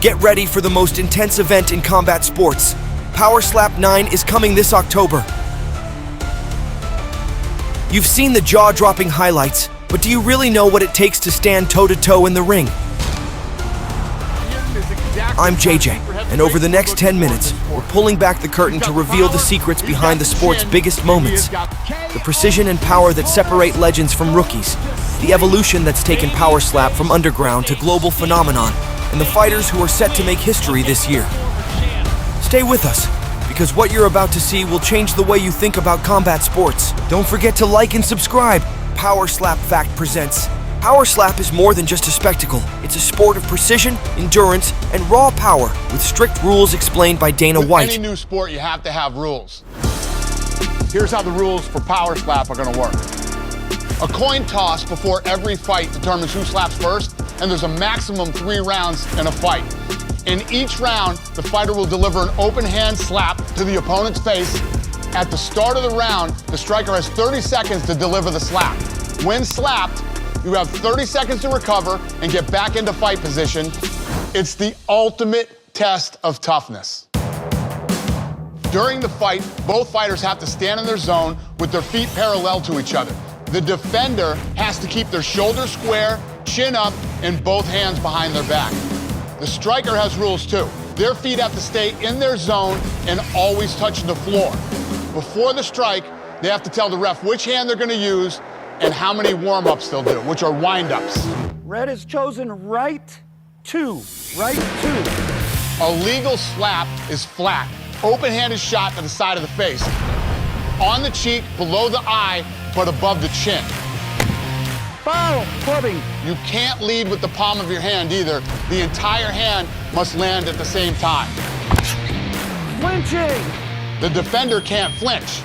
Get ready for the most intense event in combat sports. Power Slap 9 is coming this October. You've seen the jaw-dropping highlights, but do you really know what it takes to stand toe-to-toe in the ring? I'm JJ, and over the next 10 minutes, we're pulling back the curtain to reveal the secrets behind the sport's biggest moments. The precision and power that separate legends from rookies. The evolution that's taken Power Slap from underground to global phenomenon. And the fighters who are set to make history this year. Stay with us, because what you're about to see will change the way you think about combat sports. Don't forget to like and subscribe. Power Slap Fact presents. Power Slap is more than just a spectacle. It's a sport of precision, endurance, and raw power, with strict rules explained by Dana White. With any new sport, you have to have rules. Here's how the rules for Power Slap are going to work. A coin toss before every fight determines who slaps first, and there's a maximum 3 rounds in a fight. In each round, the fighter will deliver an open hand slap to the opponent's face. At the start of the round, the striker has 30 seconds to deliver the slap. When slapped, you have 30 seconds to recover and get back into fight position. It's the ultimate test of toughness. During the fight, both fighters have to stand in their zone with their feet parallel to each other. The defender has to keep their shoulders square, chin up, and both hands behind their back. The striker has rules too. Their feet have to stay in their zone and always touching the floor. Before the strike, they have to tell the ref which hand they're going to use and how many warm-ups they'll do, which are wind-ups. Red has chosen right 2. A legal slap is flat. Open-handed shot to the side of the face. On the cheek, below the eye, but above the chin. Foul, clubbing. You can't lead with the palm of your hand either. The entire hand must land at the same time. Flinching. The defender can't flinch.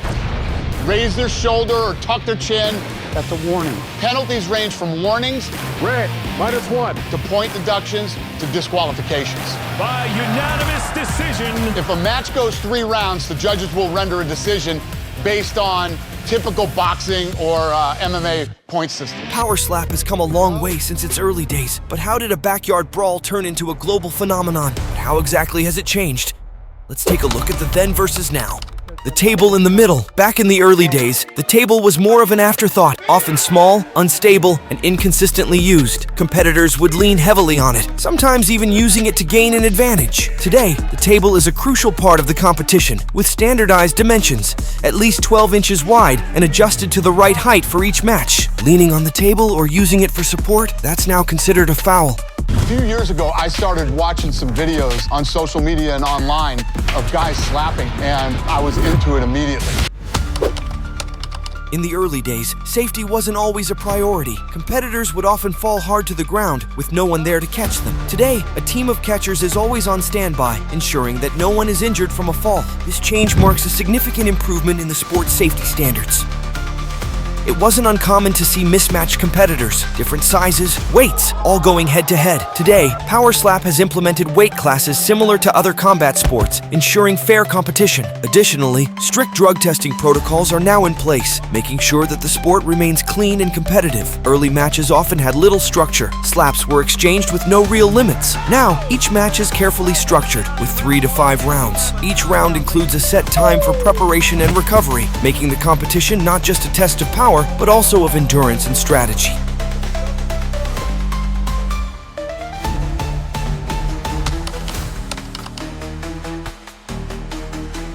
Raise their shoulder or tuck their chin. That's a warning. Penalties range from warnings, Red, -1. to point deductions, to disqualifications. By unanimous decision. If a match goes 3 rounds, the judges will render a decision based on typical boxing or MMA point system. Power Slap has come a long way since its early days, but how did a backyard brawl turn into a global phenomenon? How exactly has it changed? Let's take a look at the then versus now. The table in the middle. Back in the early days, the table was more of an afterthought, often small, unstable, and inconsistently used. Competitors would lean heavily on it, sometimes even using it to gain an advantage. Today, the table is a crucial part of the competition, with standardized dimensions, at least 12 inches wide and adjusted to the right height for each match. Leaning on the table or using it for support, that's now considered a foul. A few years ago, I started watching some videos on social media and online of guys slapping, and I was into it immediately. In the early days, safety wasn't always a priority. Competitors would often fall hard to the ground with no one there to catch them. Today, a team of catchers is always on standby, ensuring that no one is injured from a fall. This change marks a significant improvement in the sport's safety standards. It wasn't uncommon to see mismatched competitors, different sizes, weights, all going head-to-head. Today, Power Slap has implemented weight classes similar to other combat sports, ensuring fair competition. Additionally, strict drug testing protocols are now in place, making sure that the sport remains clean and competitive. Early matches often had little structure. Slaps were exchanged with no real limits. Now, each match is carefully structured, with 3 to 5 rounds. Each round includes a set time for preparation and recovery, making the competition not just a test of power, but also of endurance and strategy.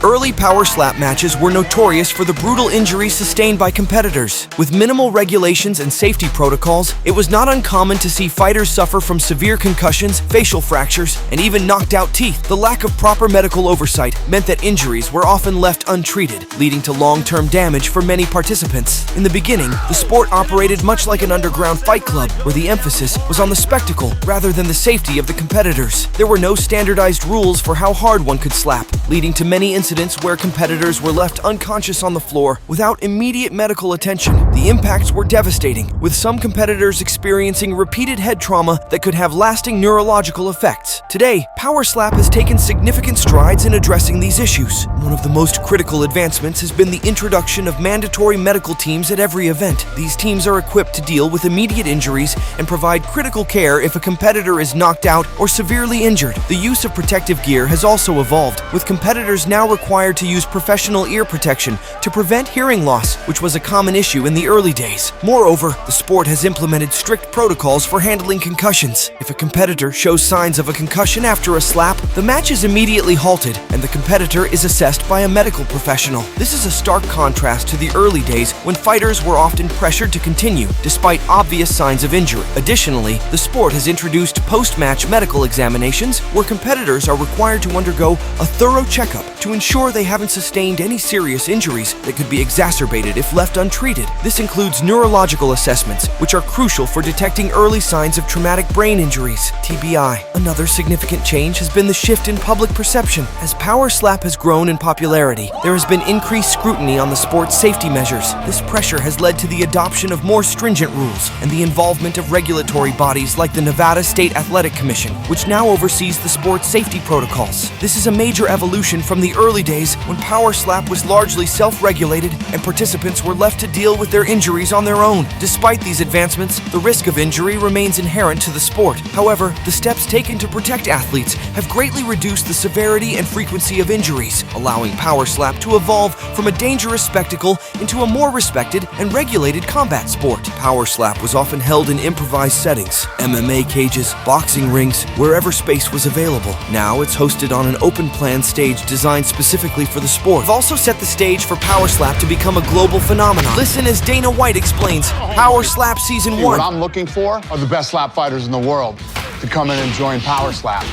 Early Power Slap matches were notorious for the brutal injuries sustained by competitors. With minimal regulations and safety protocols, it was not uncommon to see fighters suffer from severe concussions, facial fractures, and even knocked out teeth. The lack of proper medical oversight meant that injuries were often left untreated, leading to long-term damage for many participants. In the beginning, the sport operated much like an underground fight club, where the emphasis was on the spectacle rather than the safety of the competitors. There were no standardized rules for how hard one could slap, leading to many incidents incidents where competitors were left unconscious on the floor without immediate medical attention. The impacts were devastating, with some competitors experiencing repeated head trauma that could have lasting neurological effects. Today, Power Slap has taken significant strides in addressing these issues. One of the most critical advancements has been the introduction of mandatory medical teams at every event. These teams are equipped to deal with immediate injuries and provide critical care if a competitor is knocked out or severely injured. The use of protective gear has also evolved, with competitors now required to use professional ear protection to prevent hearing loss, which was a common issue in the early days. Moreover, the sport has implemented strict protocols for handling concussions. If a competitor shows signs of a concussion after a slap, the match is immediately halted and the competitor is assessed by a medical professional. This is a stark contrast to the early days when fighters were often pressured to continue despite obvious signs of injury. Additionally, the sport has introduced post-match medical examinations where competitors are required to undergo a thorough checkup to ensure they haven't sustained any serious injuries that could be exacerbated if left untreated. This includes neurological assessments, which are crucial for detecting early signs of traumatic brain injuries, TBI. Another significant change has been the shift in public perception. As Power Slap has grown in popularity, there has been increased scrutiny on the sport's safety measures. This pressure has led to the adoption of more stringent rules and the involvement of regulatory bodies like the Nevada State Athletic Commission, which now oversees the sport's safety protocols. This is a major evolution from the early days when Power Slap was largely self-regulated and participants were left to deal with their injuries on their own. Despite these advancements, the risk of injury remains inherent to the sport. However, the steps taken to protect athletes have greatly reduced the severity and frequency of injuries, allowing Power Slap to evolve from a dangerous spectacle into a more respected and regulated combat sport. Power Slap was often held in improvised settings, MMA cages, boxing rings, wherever space was available. Now it's hosted on an open-plan stage designed specifically for the sport. We've also set the stage for Power Slap to become a global phenomenon. Listen as Dana White explains Power Slap Season 1. What I'm looking for are the best slap fighters in the world to come in and join Power Slap.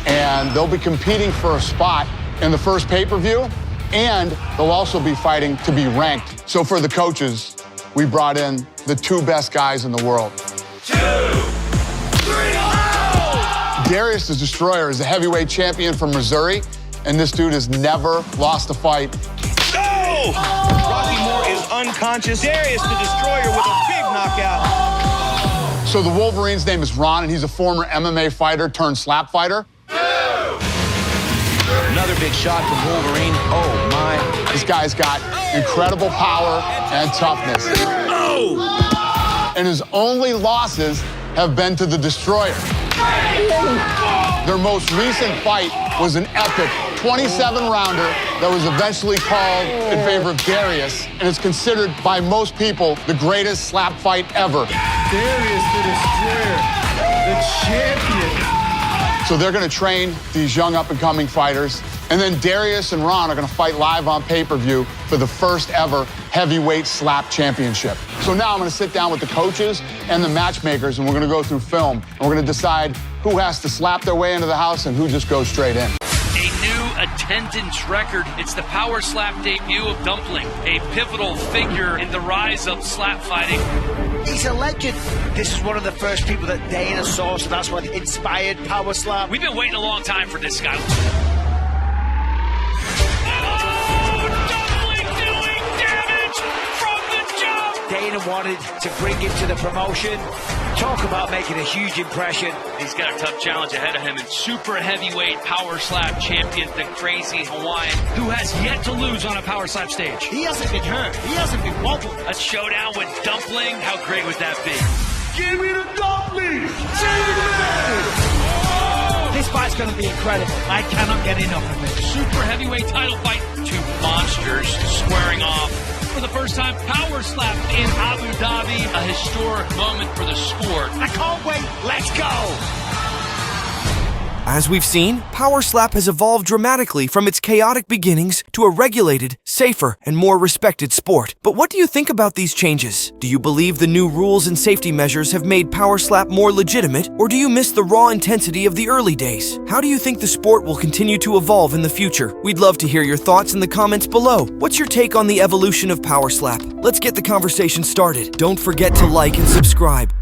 And they'll be competing for a spot in the first pay-per-view, and they'll also be fighting to be ranked. So for the coaches, we brought in the two best guys in the world. 2, 3, oh! Darius the Destroyer is a heavyweight champion from Missouri, and this dude has never lost a fight. No! Rocky Moore is unconscious. Darius the Destroyer with a big knockout. So the Wolverine's name is Ron, and he's a former MMA fighter turned slap fighter. Another big shot from Wolverine. Oh, my. This guy's got incredible power and toughness. And his only losses have been to the Destroyer. Their most recent fight was an epic 27-rounder that was eventually called in favor of Darius, and is considered by most people the greatest slap fight ever. Darius the Destroyer, the champion. So they're going to train these young up-and-coming fighters, and then Darius and Ron are going to fight live on pay-per-view for the first ever heavyweight slap championship. So now I'm going to sit down with the coaches and the matchmakers, and we're going to go through film, and we're going to decide who has to slap their way into the house and who just goes straight in. A new attendance record. It's the Power Slap debut of Dumpling, a pivotal figure in the rise of slap fighting. He's a legend. This is one of the first people that Dana saw, so that's what inspired Power Slap. We've been waiting a long time for this guy. Dana wanted to bring him to the promotion. Talk about making a huge impression. He's got a tough challenge ahead of him, and super heavyweight Power Slap champion, the crazy Hawaiian, who has yet to lose on a Power Slap stage. He hasn't been hurt. He hasn't been wobbled. A showdown with Dumpling? How great would that be? Give me the Dumpling! This fight's going to be incredible. I cannot get enough of it. Super heavyweight title fight. Two monsters squaring off. For the first time, Power Slap in Abu Dhabi, a historic moment for the sport. I can't wait. Let's go. As we've seen, Power Slap has evolved dramatically from its chaotic beginnings to a regulated, safer, and more respected sport. But what do you think about these changes? Do you believe the new rules and safety measures have made Power Slap more legitimate, or do you miss the raw intensity of the early days? How do you think the sport will continue to evolve in the future? We'd love to hear your thoughts in the comments below. What's your take on the evolution of Power Slap? Let's get the conversation started. Don't forget to like and subscribe.